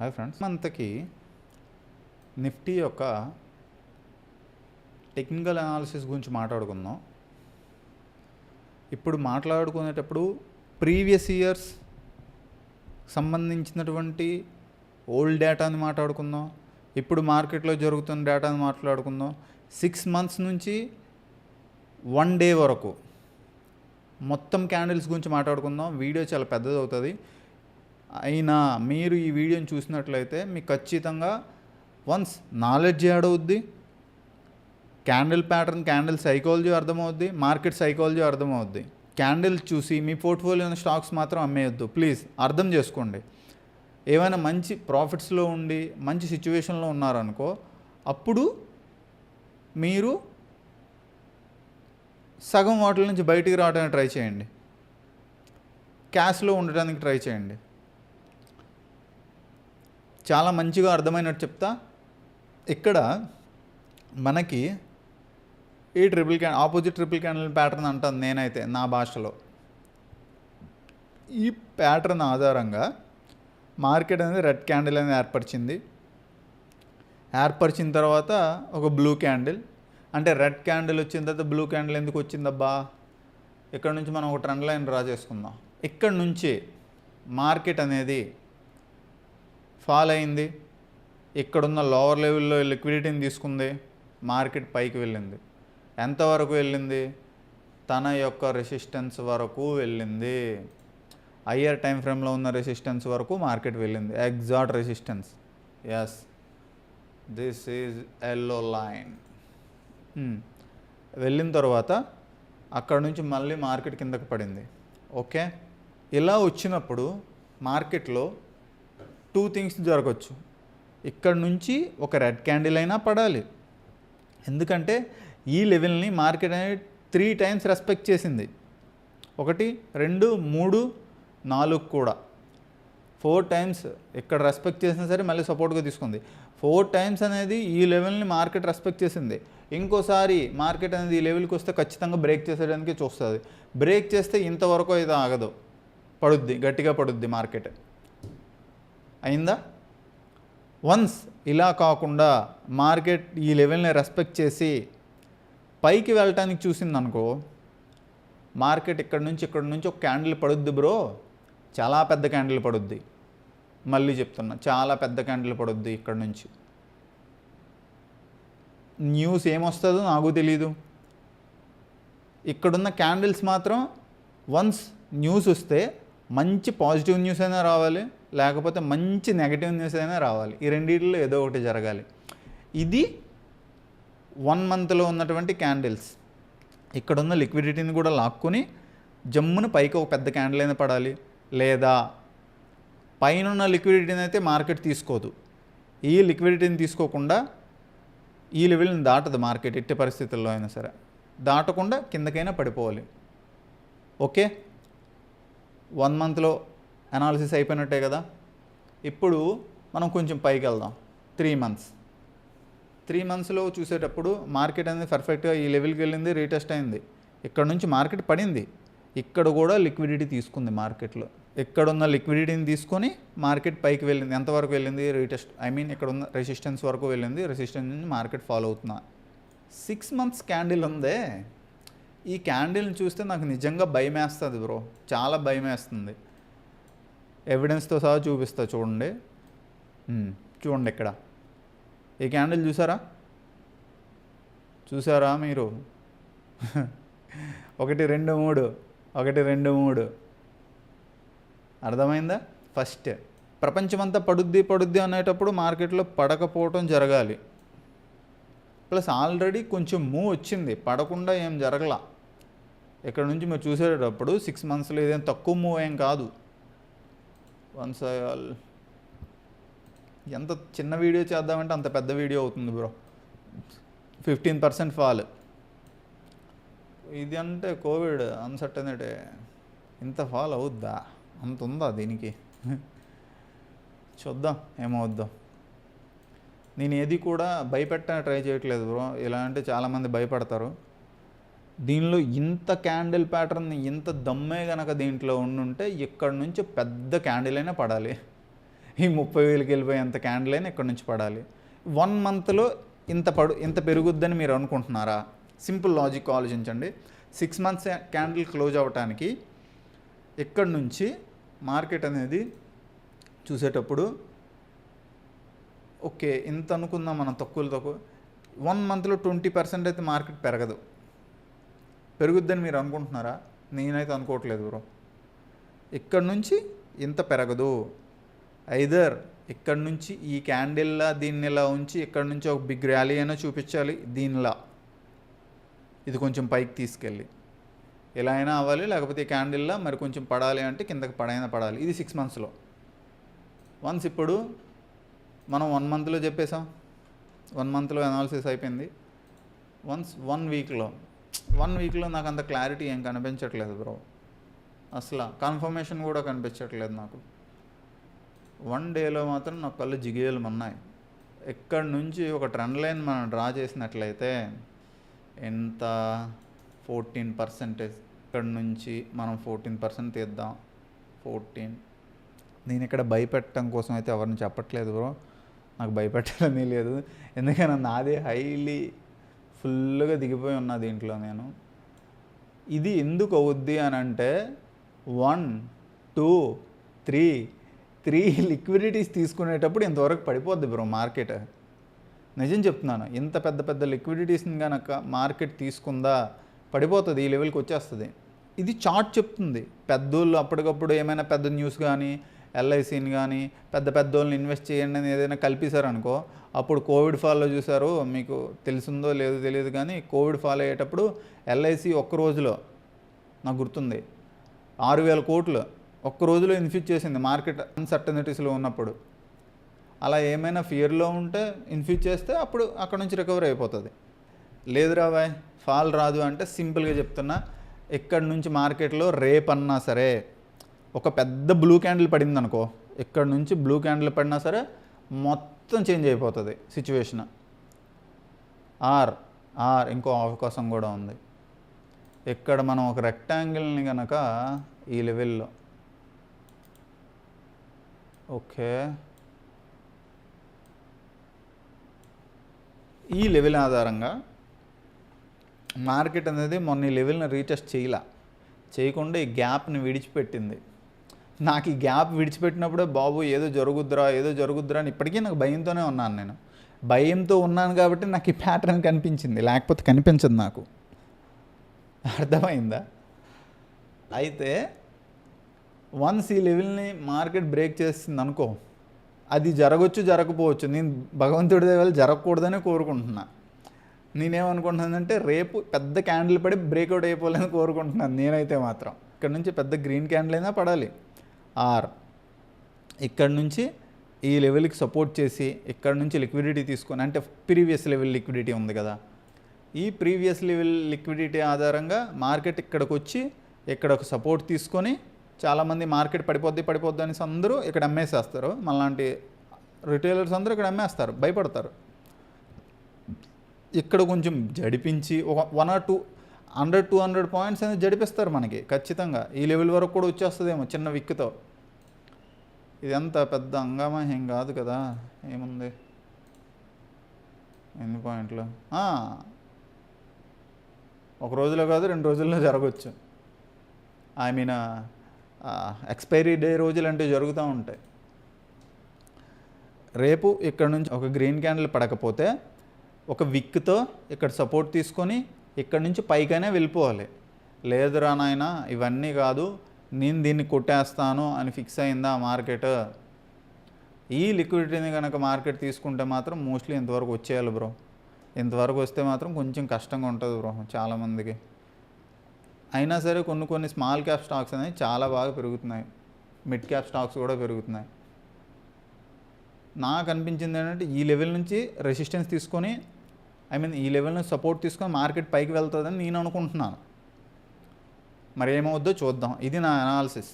Hi friends, అంతకి Nifty యొక్క technical analysis గురించి మాట్లాడుకుందాం. ఇప్పుడు మాట్లాడుకునేటప్పుడు ప్రీవియస్ ఇయర్స్ సంబంధించినటువంటి ఓల్డ్ డేటాని మాట్లాడుకుందాం, ఇప్పుడు మార్కెట్లో జరుగుతున్న డేటాని మాట్లాడుకుందాం. 6 months నుంచి 1 day వరకు మొత్తం క్యాండిల్స్ గురించి మాట్లాడుకుందాం. వీడియో చాలా పెద్దది అవుతుంది. అయినా మీరు ఈ వీడియోని చూసినట్లయితే మీకు ఖచ్చితంగా వన్స్ నాలెడ్జ్ యాడ్ అవుద్ది, క్యాండిల్ ప్యాటర్న్, క్యాండిల్ సైకాలజీ అర్థమవుద్ది, మార్కెట్ సైకాలజీ అర్థమవుద్ది. క్యాండిల్ చూసి మీ పోర్ట్ఫోలియోని స్టాక్స్ మాత్రం అమ్మేయొద్దు. ప్లీజ్ అర్థం చేసుకోండి. ఏమైనా మంచి ప్రాఫిట్స్లో ఉండి మంచి సిచ్యువేషన్లో ఉన్నారనుకో, అప్పుడు మీరు సగం వాటిల నుంచి బయటికి రావడానికి ట్రై చేయండి, క్యాష్లో ఉండడానికి ట్రై చేయండి. చాలా మంచిగా అర్థమైనట్టు చెప్తా. ఇక్కడ మనకి ఈ ఆపోజిట్ ట్రిపుల్ క్యాండిల్ ప్యాటర్న్ అంటాను నేనైతే నా భాషలో. ఈ ప్యాటర్న్ ఆధారంగా మార్కెట్ అనేది రెడ్ క్యాండిల్ అనేది ఏర్పరిచిన తర్వాత ఒక బ్లూ క్యాండిల్, అంటే రెడ్ క్యాండిల్ వచ్చిన తర్వాత బ్లూ క్యాండిల్ ఎందుకు వచ్చిందబ్బా? ఇక్కడ నుంచి మనం ఒక ట్రెండ్ లైన్ డ్రా చేసుకుందాం. ఇక్కడ నుంచి మార్కెట్ అనేది ఫాల్ అయింది, ఇక్కడున్న లోవర్ లెవెల్లో లిక్విడిటీని తీసుకుంది, మార్కెట్ పైకి వెళ్ళింది. ఎంతవరకు వెళ్ళింది? తన యొక్క రెసిస్టెన్స్ వరకు వెళ్ళింది. హయ్యర్ టైం ఫ్రేమ్లో ఉన్న రెసిస్టెన్స్ వరకు మార్కెట్ వెళ్ళింది. Exact resistance, yes, this is yellow line. వెళ్ళిన తర్వాత అక్కడ నుంచి మళ్ళీ మార్కెట్ కిందకి పడింది. ఓకే, ఇలా వచ్చినప్పుడు మార్కెట్లో 2 things జరగచ్చు. ఇక్కడ నుంచి ఒక రెడ్ క్యాండిల్ అయినా పడాలి, ఎందుకంటే ఈ లెవెల్ని మార్కెట్ అనేది 3 times రెస్పెక్ట్ చేసింది. 1, 2, 3, 4 కూడా 4 times ఇక్కడ రెస్పెక్ట్ చేసినా సరే మళ్ళీ సపోర్ట్గా తీసుకుంది. 4 times అనేది ఈ లెవెల్ని మార్కెట్ రెస్పెక్ట్ చేసింది. ఇంకోసారి మార్కెట్ అనేది ఈ లెవెల్కి వస్తే ఖచ్చితంగా బ్రేక్ చేసేయడానికి చూస్తుంది. బ్రేక్ చేస్తే ఇంతవరకు అయితే ఆగదు, పడుద్ది, గట్టిగా పడుద్ది మార్కెట్. అయిందా? వన్స్ ఇలా కాకుండా మార్కెట్ ఈ లెవెల్ని రెస్పెక్ట్ చేసి పైకి వెళ్ళటానికి చూసిందనుకో, మార్కెట్ ఇక్కడ నుంచి ఒక క్యాండిల్ పడుద్ది బ్రో, చాలా పెద్ద క్యాండిల్ పడుద్ది. మళ్ళీ చెప్తున్నా, చాలా పెద్ద క్యాండిల్ పడుద్ది. ఇక్కడ నుంచి న్యూస్ ఏమొస్తుందో నాకు తెలీదు. ఇక్కడున్న క్యాండిల్స్ మాత్రం వన్స్ న్యూస్ వస్తే మంచి పాజిటివ్ న్యూస్ అయినా రావాలి, లేకపోతే మంచి నెగటివ్ న్యూస్ అయినా రావాలి. ఈ రెండింటిలో ఏదో ఒకటి జరగాలి. ఇది 1 monthలో ఉన్నటువంటి క్యాండిల్స్. ఇక్కడున్న లిక్విడిటీని కూడా లాక్కుని జమ్మున పైకి ఒక పెద్ద క్యాండిల్ అయినా పడాలి, లేదా పైన ఉన్న లిక్విడిటీని అయితే మార్కెట్ తీసుకోదు. ఈ లిక్విడిటీని తీసుకోకుండా ఈ లెవెల్ని దాటదు మార్కెట్. ఎట్టి పరిస్థితుల్లో అయినా సరే దాటకుండా కిందకైనా పడిపోవాలి. ఓకే, 1 monthలో అనాలిసిస్ అయిపోయినట్టే కదా. ఇప్పుడు మనం కొంచెం పైకి వెళ్దాం. 3 monthsలో చూసేటప్పుడు మార్కెట్ అనేది పర్ఫెక్ట్గా ఈ లెవెల్కి వెళ్ళింది, రీటెస్ట్ అయింది. ఇక్కడ నుంచి మార్కెట్ పడింది, ఇక్కడ కూడా లిక్విడిటీ తీసుకుంది మార్కెట్లో. ఇక్కడున్న లిక్విడిటీని తీసుకొని మార్కెట్ పైకి వెళ్ళింది. ఎంతవరకు వెళ్ళింది? రీటెస్ట్, ఇక్కడ ఉన్న రెసిస్టెన్స్ వరకు వెళ్ళింది. రెసిస్టెన్స్ నుంచి మార్కెట్ ఫాలో అవుతున్నా. 6 months క్యాండిల్ ఉందే, ఈ క్యాండిల్ని చూస్తే నాకు నిజంగా భయం వేస్తుంది బ్రో, చాలా భయం వేస్తుంది. ఎవిడెన్స్తో సహా చూపిస్తా, చూడండి. ఇక్కడ ఈ క్యాండిల్ చూసారా మీరు? 1, 2, 3, 1, 2, 3. అర్థమైందా? ఫస్ట్ ప్రపంచమంతా పడుద్ది అనేటప్పుడు మార్కెట్లో పడకపోవటం జరగాలి. ప్లస్ ఆల్రెడీ కొంచెం మూవ్ వచ్చింది, పడకుండా ఏం జరగలా. ఇక్కడ నుంచి మీరు చూసేటప్పుడు 6 monthsలో ఇదేం తక్కువ మూవ్ ఏం కాదు. వన్స్ ఎంత చిన్న వీడియో చేద్దామంటే అంత పెద్ద వీడియో అవుతుంది బ్రో. 15% ఫాల్. ఇది అంటే కోవిడ్ అన్సర్టనిటీ, ఇంత ఫాల్ అవుద్దా? అంత ఉందా దీనికి? చూద్దాం ఏమవుద్దాం. నేను ఏది కూడా భయపెట్టడానికి ట్రై చేయట్లేదు బ్రో. ఇలా అంటే చాలామంది భయపడతారు. దీనిలో ఇంత క్యాండిల్ ప్యాటర్న్, ఇంత దమ్మే కనుక దీంట్లో ఉండుంటే ఇక్కడ నుంచి పెద్ద క్యాండిల్ అయినా పడాలి. ఈ 30,000కి వెళ్ళిపోయేంత క్యాండిల్ అయినా ఇక్కడ నుంచి పడాలి. 1 మంత్లో ఇంత పెరుగుద్దని మీరు అనుకుంటున్నారా? సింపుల్ లాజిక్ ఆలోచించండి. 6 మంత్స్ క్యాండిల్ క్లోజ్ అవ్వటానికి ఇక్కడ నుంచి మార్కెట్ అనేది చూసేటప్పుడు ఓకే ఇంత అనుకుందాం మనం, తక్కువ 1 మంత్లో 20% అయితే మార్కెట్ పెరుగుద్దని మీరు అనుకుంటున్నారా? నేనైతే అనుకోవట్లేదు బ్రో. ఇక్కడ నుంచి ఇంత పెరగదు. ఐదర్ ఇక్కడ నుంచి ఈ క్యాండిల్లా దీన్ని ఇలా ఉంచి ఇక్కడ నుంచి ఒక బిగ్ ర్యాలీ అయినా చూపించాలి, దీనిలా ఇది కొంచెం పైకి తీసుకెళ్ళి ఎలా అయినా అవ్వాలి, లేకపోతే ఈ క్యాండిల్లా మరి కొంచెం పడాలి అంటే కిందకి పడాలి. ఇది 6 మంత్స్లో. వన్స్ ఇప్పుడు మనం 1 మంత్లో చెప్పేసాం, 1 మంత్లో అనాలిసిస్ అయిపోయింది. వన్స్ 1 వీక్లో నాకు అంత క్లారిటీ ఏం కనిపించట్లేదు బ్రో. అసలు కన్ఫర్మేషన్ కూడా కనిపించట్లేదు నాకు. 1 డేలో మాత్రం నా కళ్ళు జిగేలు ఉన్నాయి. ఎక్కడి నుంచి ఒక ట్రెండ్ లైన్ మనం డ్రా చేసినట్లయితే ఎంత 14%, ఇక్కడ నుంచి మనం 14% తీద్దాం. 14. నేను ఇక్కడ భయపెట్టడం కోసం అయితే ఎవరిని చెప్పట్లేదు బ్రో, నాకు భయపెట్టాలని లేదు. ఎందుకని నాదే హైలీ ఫుల్గా దిగిపోయి ఉన్నా దీంట్లో నేను. ఇది ఎందుకు అవుద్ది అని అంటే 1, 2, 3 లిక్విడిటీస్ తీసుకునేటప్పుడు ఇంతవరకు పడిపోద్ది బ్రో మార్కెట్. నిజం చెప్తున్నాను, ఇంత పెద్ద లిక్విడిటీస్ని కనుక మార్కెట్ తీసుకుందా పడిపోతుంది, ఈ లెవెల్కి వచ్చేస్తుంది. ఇది చార్ట్ చెప్తుంది. పెద్దోళ్ళు అప్పటికప్పుడు ఏమైనా పెద్ద న్యూస్ కానీ ఎల్ఐసిని కానీ పెద్దోళ్ళని ఇన్వెస్ట్ చేయండి అని ఏదైనా కల్పిస్తారనుకో, అప్పుడు కోవిడ్ ఫాల్లో చూసారు, మీకు తెలిసిందో లేదో తెలియదు కానీ కోవిడ్ ఫాల్ అయ్యేటప్పుడు ఎల్ఐసి ఒక్క రోజులో నాకు గుర్తుంది 6,000 కోట్లు ఒక్క రోజులో ఇన్ఫ్యూజ్ చేసింది మార్కెట్ అన్సర్టనిటీస్లో ఉన్నప్పుడు. అలా ఏమైనా ఫియర్లో ఉంటే ఇన్ఫ్యూజ్ చేస్తే అప్పుడు అక్కడ నుంచి రికవర్ అయిపోతుంది. లేదు రాబాయ్ ఫాల్ రాదు అంటే సింపుల్గా చెప్తున్నా, ఎక్కడి నుంచి మార్కెట్లో రేపన్నా సరే ఒక పెద్ద బ్లూ క్యాండిల్ పడింది అనుకో, ఇక్కడ నుంచి బ్లూ క్యాండిల్ పడినా సరే మొత్తం చేంజ్ అయిపోతుంది సిచ్యువేషన్. ఆర్ ఇంకో అవకాశం కూడా ఉంది. ఇక్కడ మనం ఒక రెక్టాంగిల్ని కనుక ఈ లెవెల్లో ఓకే ఈ లెవెల్ ఆధారంగా మార్కెట్ అనేది మొన్న ఈ లెవెల్ని రీటెస్ట్ చేయకుండా ఈ గ్యాప్ని విడిచిపెట్టింది. నాకు ఈ గ్యాప్ విడిచిపెట్టినప్పుడే బాబు ఏదో జరుగుద్దురా అని ఇప్పటికీ నాకు భయంతోనే ఉన్నాను. నేను భయంతో ఉన్నాను కాబట్టి నాకు ఈ ప్యాటర్న్ కనిపించింది, లేకపోతే కనిపించదు నాకు. అర్థమైందా? అయితే వన్స్ ఈ లెవెల్ని మార్కెట్ బ్రేక్ చేస్తుంది అనుకో, అది జరగకపోవచ్చు. నేను భగవంతుడి దగ్గర జరగకూడదని కోరుకుంటున్నా. నేనేమనుకుంటున్నానంటే రేపు పెద్ద క్యాండిల్ పడి బ్రేక్అవుట్ అయిపోవాలని కోరుకుంటున్నాను నేనైతే మాత్రం. ఇక్కడ నుంచి పెద్ద గ్రీన్ క్యాండిల్ అయినా పడాలి. ఇక్కడ నుంచి ఈ లెవెల్కి సపోర్ట్ చేసి ఇక్కడ నుంచి లిక్విడిటీ తీసుకొని, అంటే ప్రీవియస్ లెవెల్ లిక్విడిటీ ఉంది కదా, ఈ ప్రీవియస్ లెవెల్ లిక్విడిటీ ఆధారంగా మార్కెట్ ఇక్కడికి వచ్చి ఇక్కడ ఒక సపోర్ట్ తీసుకొని, చాలామంది మార్కెట్ పడిపోద్ది అనేసి అందరూ ఇక్కడ అమ్మేసేస్తారు. మళ్ళాంటి రిటైలర్స్ అందరూ ఇక్కడ అమ్మేస్తారు, భయపడతారు. ఇక్కడ కొంచెం జడిపించి ఒక 100-200 పాయింట్స్ అనేది జడిపిస్తారు మనకి ఖచ్చితంగా. ఈ లెవెల్ వరకు కూడా వచ్చేస్తుందేమో చిన్న విక్తో. ఇదంతా పెద్ద హంగామా ఏం కాదు కదా, ఏముంది ఎన్ని పాయింట్లు, ఒక రోజులో కాదు 2 రోజుల్లో జరగవచ్చు. ఐ మీన్ ఎక్స్పైరీ డే రోజులు అంటే జరుగుతూ ఉంటాయి. రేపు ఇక్కడ నుంచి ఒక గ్రీన్ క్యాండిల్ పడకపోతే ఒక విక్తో ఇక్కడ సపోర్ట్ తీసుకొని ఇక్కడ నుంచి పైకైనా వెళ్ళిపోవాలి. లేదురా నాయన ఇవన్నీ కాదు, నేను దీన్ని కొట్టేస్తాను అని ఫిక్స్ అయిందా మార్కెట్, ఈ లిక్విడిటీని కనుక మార్కెట్ తీసుకుంటే మాత్రం మోస్ట్లీ ఇంతవరకు వచ్చేయాలి బ్రో. ఇంతవరకు వస్తే మాత్రం కొంచెం కష్టంగా ఉంటుంది బ్రో చాలామందికి. అయినా సరే కొన్ని స్మాల్ క్యాప్ స్టాక్స్ అనేవి చాలా బాగా పెరుగుతున్నాయి, మిడ్ క్యాప్ స్టాక్స్ కూడా పెరుగుతున్నాయి. నాకు అనిపించింది ఏంటంటే ఈ లెవెల్ నుంచి రెసిస్టెన్స్ తీసుకొని, ఈ లెవెల్ నుంచి సపోర్ట్ తీసుకొని మార్కెట్ పైకి వెళ్తుందని నేను అనుకుంటున్నాను. మరి ఏమవుద్దో చూద్దాం. ఇది నా అనాలిసిస్.